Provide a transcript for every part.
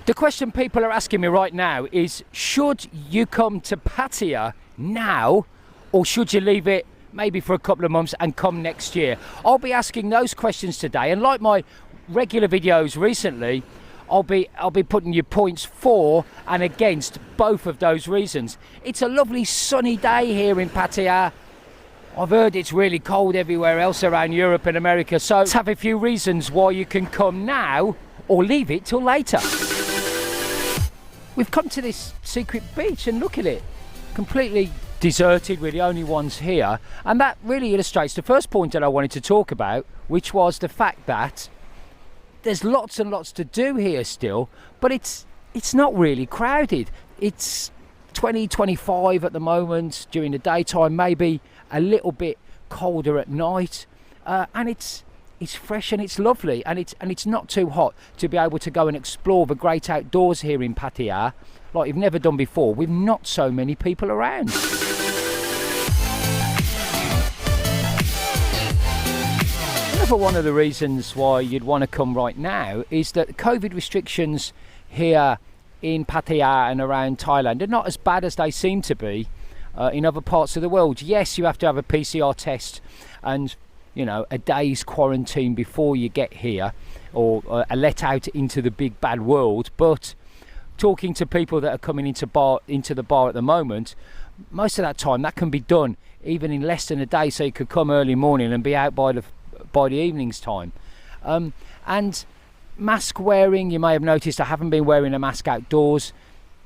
The question people are asking me right now is, should you come to Pattaya now, or should you leave it maybe for a couple of months and come next year? I'll be asking those questions today, and like my regular videos recently, I'll be putting you points for and against both of those reasons. It's a lovely sunny day here in Pattaya. I've heard it's really cold everywhere else around Europe and America, so let's have a few reasons why you can come now or leave it till later. We've come to this secret beach and look at it, completely deserted, we're the only ones here, and that really illustrates the first point that I wanted to talk about, which was the fact that there's lots and lots to do here still, but it's not really crowded. It's 20-25 at the moment during the daytime, maybe a little bit colder at night, and it's fresh and it's lovely, and it's not too hot to be able to go and explore the great outdoors here in Pattaya like you've never done before with not so many people around. Another one of the reasons why you'd want to come right now is that COVID restrictions here in Pattaya and around Thailand are not as bad as they seem to be in other parts of the world. Yes, you have to have a PCR test and a day's quarantine before you get here, or let out into the big bad world. But talking to people that are coming into the bar at the moment, most of that time that can be done even in less than a day. So you could come early morning and be out by the evening's time. And mask wearing, you may have noticed I haven't been wearing a mask outdoors.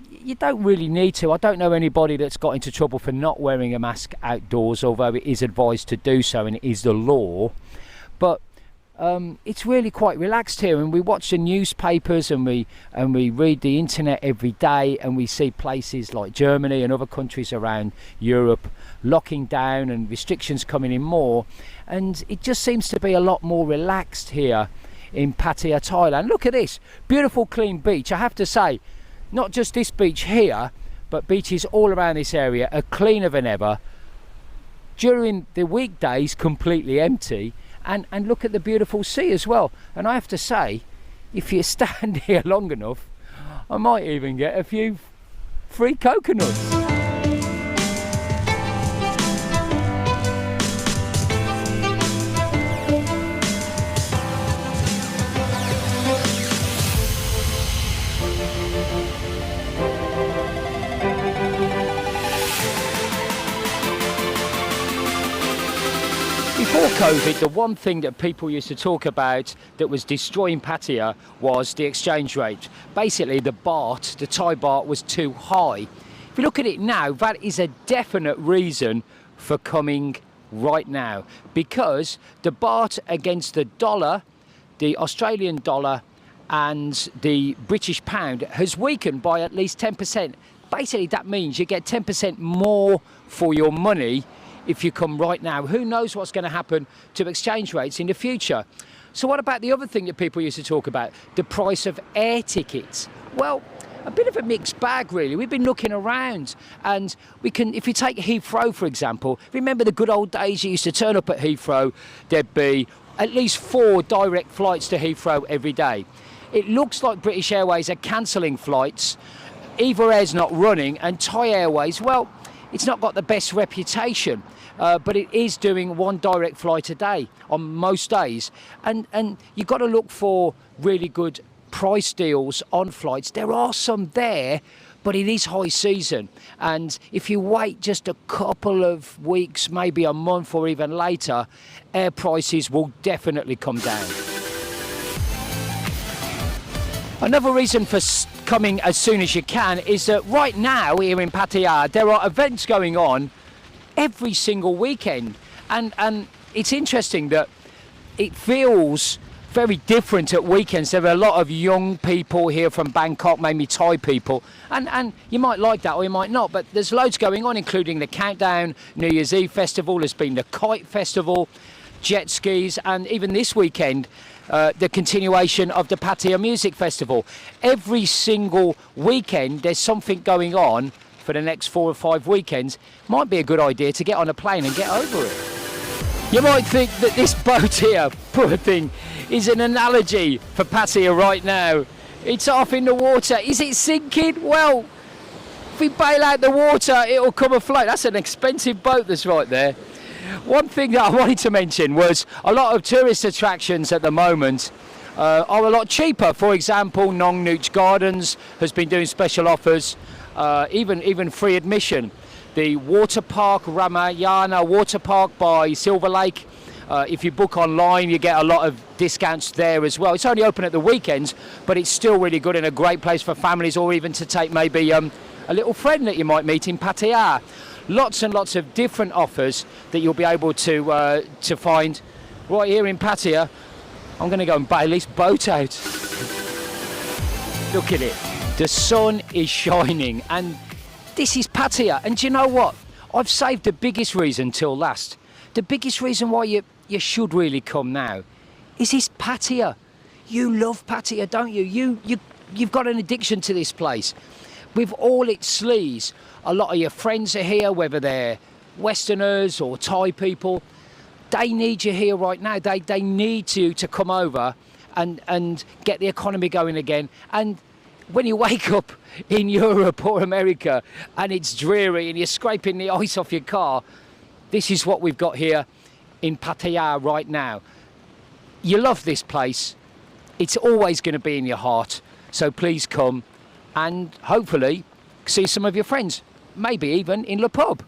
You don't really need to. I don't know anybody that's got into trouble for not wearing a mask outdoors, although it is advised to do so and it is the law. But it's really quite relaxed here, and we watch the newspapers and we read the internet every day, and we see places like Germany and other countries around Europe locking down and restrictions coming in more, and it just seems to be a lot more relaxed here in Pattaya, Thailand. Look at this beautiful clean beach. I have to say, not just this beach here, but beaches all around this area are cleaner than ever. During the weekdays, completely empty, and look at the beautiful sea as well. And I have to say, if you stand here long enough, I might even get a few free coconuts. Before COVID, the one thing that people used to talk about that was destroying Pattaya was the exchange rate. Basically, the baht, the Thai baht, was too high. If you look at it now, that is a definite reason for coming right now, because the baht against the dollar, the Australian dollar and the British pound has weakened by at least 10%. Basically, that means you get 10% more for your money if you come right now. Who knows what's going to happen to exchange rates in the future? So what about the other thing that people used to talk about? The price of air tickets. Well, a bit of a mixed bag, really. We've been looking around, and if you take Heathrow, for example, remember the good old days you used to turn up at Heathrow, there'd be at least 4 direct flights to Heathrow every day. It looks like British Airways are cancelling flights. Eva Air's not running, and Thai Airways, well, it's not got the best reputation, but it is doing 1 direct flight a day on most days. And you've got to look for really good price deals on flights. There are some there, but it is high season. And if you wait just a couple of weeks, maybe a month or even later, air prices will definitely come down. Another reason for coming as soon as you can is that right now here in Pattaya there are events going on every single weekend, and it's interesting that it feels very different at weekends. There are a lot of young people here from Bangkok, mainly Thai people, and you might like that or you might not, but there's loads going on, including the Countdown New Year's Eve festival. There's been the Kite Festival, jet skis, and even this weekend the continuation of the Pattaya Music Festival. Every single weekend there's something going on for the next 4 or 5 weekends. Might be a good idea to get on a plane and get over it. You might think that this boat here, poor thing, is an analogy for Pattaya right now. It's off in the water. Is it sinking? Well, if we bail out the water, it'll come afloat. That's an expensive boat that's right there. One thing that I wanted to mention was a lot of tourist attractions at the moment are a lot cheaper. For example, Nong Nooch Gardens has been doing special offers, even free admission. The water park, Ramayana Water Park by Silver Lake, if you book online, you get a lot of discounts there as well. It's only open at the weekends, but it's still really good and a great place for families, or even to take maybe a little friend that you might meet in Pattaya. Lots and lots of different offers that you'll be able to find right here in Pattaya. I'm going to go and bail this boat out. Look at it. The sun is shining, and this is Pattaya. And do you know what? I've saved the biggest reason till last. The biggest reason why you should really come now is this Pattaya. You love Pattaya, don't you? You've got an addiction to this place. With all its sleaze, a lot of your friends are here, whether they're Westerners or Thai people. They need you here right now. They need you to come over and get the economy going again. And when you wake up in Europe or America and it's dreary and you're scraping the ice off your car, this is what we've got here in Pattaya right now. You love this place. It's always going to be in your heart. So please come and hopefully see some of your friends, maybe even in the pub.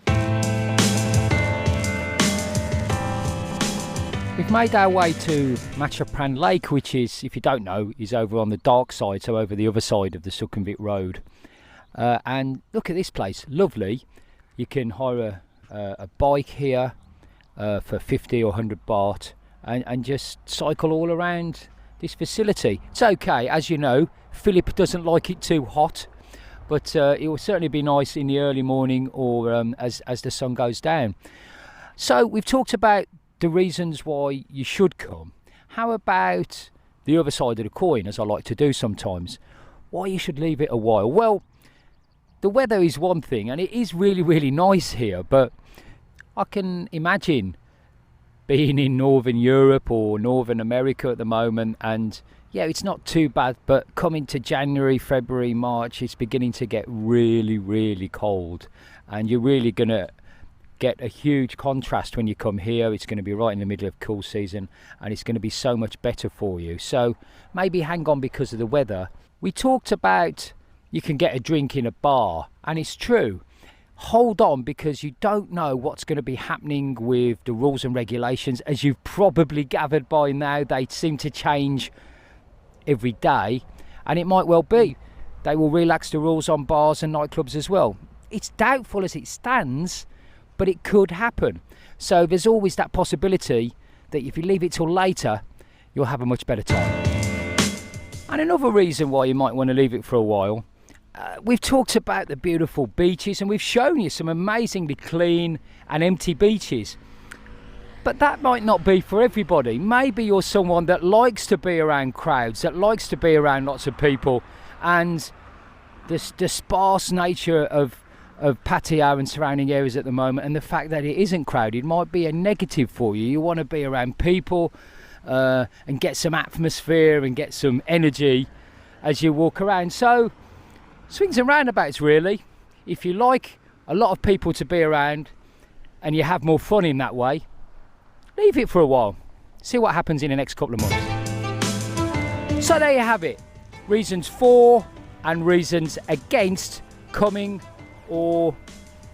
We've made our way to Matcha Lake, which is, if you don't know, is over on the dark side, so over the other side of the Sukhumvit Road. And look at this place, lovely. You can hire a bike here for 50 or 100 baht and just cycle all around this facility. It's okay, as you know, Philip doesn't like it too hot, but it will certainly be nice in the early morning or as the sun goes down. So we've talked about the reasons why you should come. How about the other side of the coin, as I like to do sometimes? Why you should leave it a while? Well, the weather is one thing, and it is really, really nice here, but I can imagine being in Northern Europe or Northern America at the moment, and yeah, it's not too bad, but coming to January, February, March, it's beginning to get really, really cold, and you're really going to get a huge contrast when you come here. It's going to be right in the middle of cool season, and it's going to be so much better for you. So maybe hang on because of the weather. We talked about you can get a drink in a bar, and it's true. Hold on, because you don't know what's going to be happening with the rules and regulations. As you've probably gathered by now, they seem to change every day, and it might well be they will relax the rules on bars and nightclubs as well. It's doubtful as it stands, but it could happen. So there's always that possibility that if you leave it till later, you'll have a much better time. And another reason why you might want to leave it for a while, we've talked about the beautiful beaches, and we've shown you some amazingly clean and empty beaches. But that might not be for everybody. Maybe you're someone that likes to be around crowds, that likes to be around lots of people, and the sparse nature of Pattaya and surrounding areas at the moment, and the fact that it isn't crowded, might be a negative for you. You want to be around people and get some atmosphere and get some energy as you walk around. So swings and roundabouts, really. If you like a lot of people to be around and you have more fun in that way, leave it for a while. See what happens in the next couple of months. So there you have it. Reasons for and reasons against coming or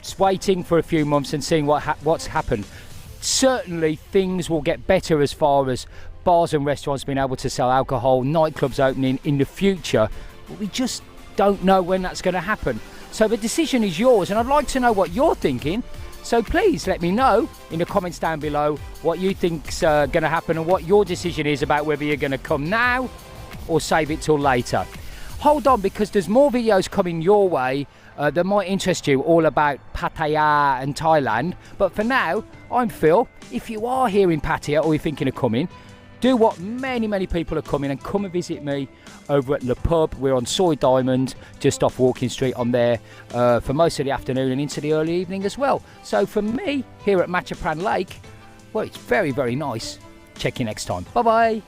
just waiting for a few months and seeing what's happened. Certainly things will get better as far as bars and restaurants being able to sell alcohol, nightclubs opening in the future, but we just don't know when that's going to happen. So the decision is yours, and I'd like to know what you're thinking. So please let me know in the comments down below what you think's going to happen and what your decision is about whether you're going to come now or save it till later. Hold on, because there's more videos coming your way that might interest you, all about Pattaya and Thailand. But for now, I'm Phil. If you are here in Pattaya or you're thinking of coming, do what many people are coming and come and visit me over at the pub. We're on Soy Diamond, just off Walking Street. I'm there for most of the afternoon and into the early evening as well. So for me, here at Matcha Lake, well, it's very, very nice. Check you next time. Bye-bye.